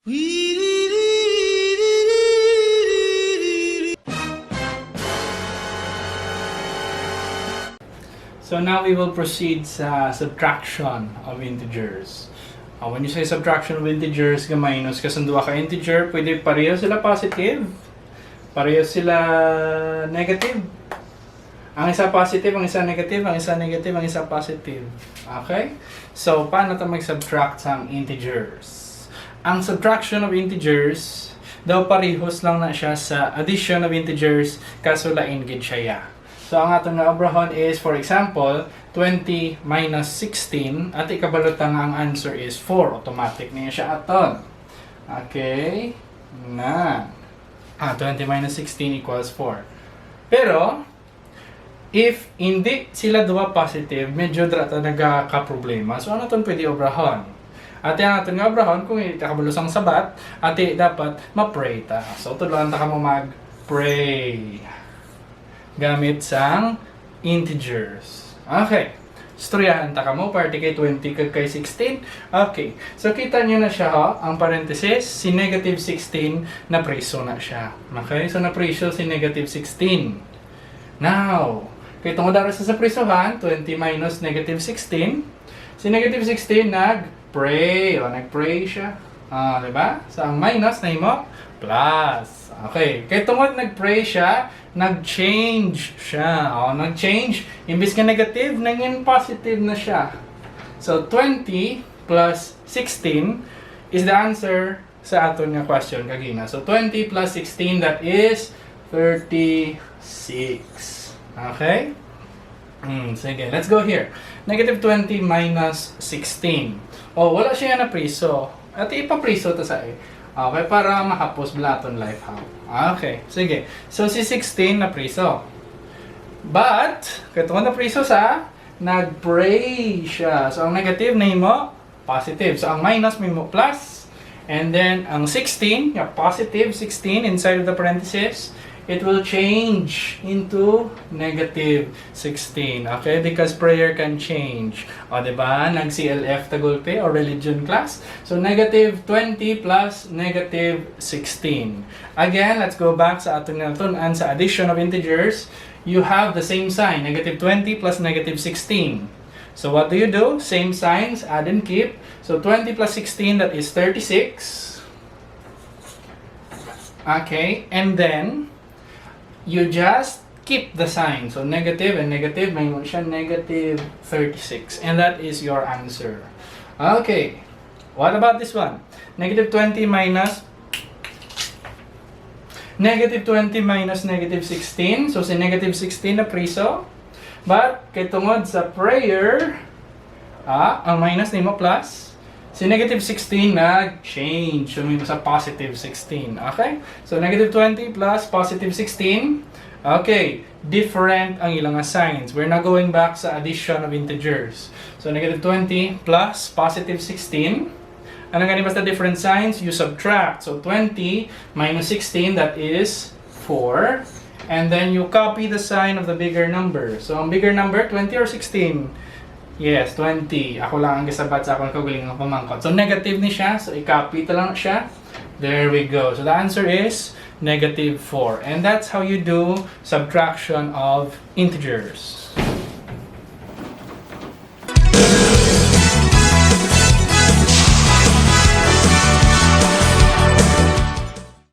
So now we will proceed sa subtraction of integers. When you say subtraction of integers, minus kasundua ka integer, pwede pareho sila positive, pareho sila negative. Ang isa positive, ang isa negative, ang isa negative, ang isa positive. Okay? So, paano ito mag-subtract sa integers? Ang subtraction of integers, daw parehos lang na siya sa addition of integers, kaso lain gid siya. So, ang atong na-obrahon is, for example, 20 minus 16, at ikabalutang ang answer is 4. Automatic niya siya aton. Okay? 20 minus 16 equals 4. Pero, if hindi sila duwa positive, medyo drata nagka-problema. So, ano itong pwede obrahon? At yung atong obrahon, kung ikakabalusang sabat, ati dapat ma-pray ta. So, tuloan ta ka mo mag-pray gamit sang integers. Okay. Storyahan ta ka mo, parte kay 20 kag kay 16. Okay. So, kita nyo na siya, ang parenthesis, si negative 16, napriso na siya. Okay? So, napriso si negative 16. Now, kaya tungod daro sa prisohan, 20 minus negative 16, si negative 16 nag-pray. O, nag-pray siya. Diba? So, ang minus na mo, plus. Okay. Kaya tungod nag-pray siya, nag-change siya. O, nag-change. Imbis ka negative, naging positive na siya. So, 20 plus 16 is the answer sa aton nga question kagina. So, 20 plus 16, that is 36. Okay? Sige, let's go here. Negative 20 minus 16. Oh, wala siya na priso. At ipapriso to sa okay, para mahapos blaton life how. Okay, sige. So, si 16 na priso. But, kaya na priso sa, nag-pray siya. So, ang negative na mo, positive. So, ang minus may mo plus. And then, ang 16, yung positive 16 inside of the parenthesis, it will change into negative 16. Okay? Because prayer can change. O, diba? Nag-CLF tagulpe or religion class. So, negative 20 plus negative 16. Again, let's go back sa ating natunan sa addition of integers. You have the same sign. Negative 20 plus negative 16. So, what do you do? Same signs, add and keep. So, 20 plus 16, that is 36. Okay? And then, you just keep the sign. So, negative and negative, may mo siya negative 36. And that is your answer. Okay. What about this one? Negative 20 minus negative 20 minus negative 16. So, si negative 16 na priso. But, kay tungod sa prayer, ang minus ni mo plus. Si negative 16 nag-change. So, may sa positive 16. Okay? So, negative 20 plus positive 16. Okay. Different ang ilang signs. We're now going back sa addition of integers. So, negative 20 plus positive 16. Ano nga basta different signs? You subtract. So, 20 minus 16, that is 4. And then, you copy the sign of the bigger number. So, ang bigger number, 20 or 16? Yes, 20. Ako lang ang gisabat sa akong kagaling ng pamangkot. So, negative ni siya. So, i-copy ito lang siya. There we go. So, the answer is negative 4. And that's how you do subtraction of integers.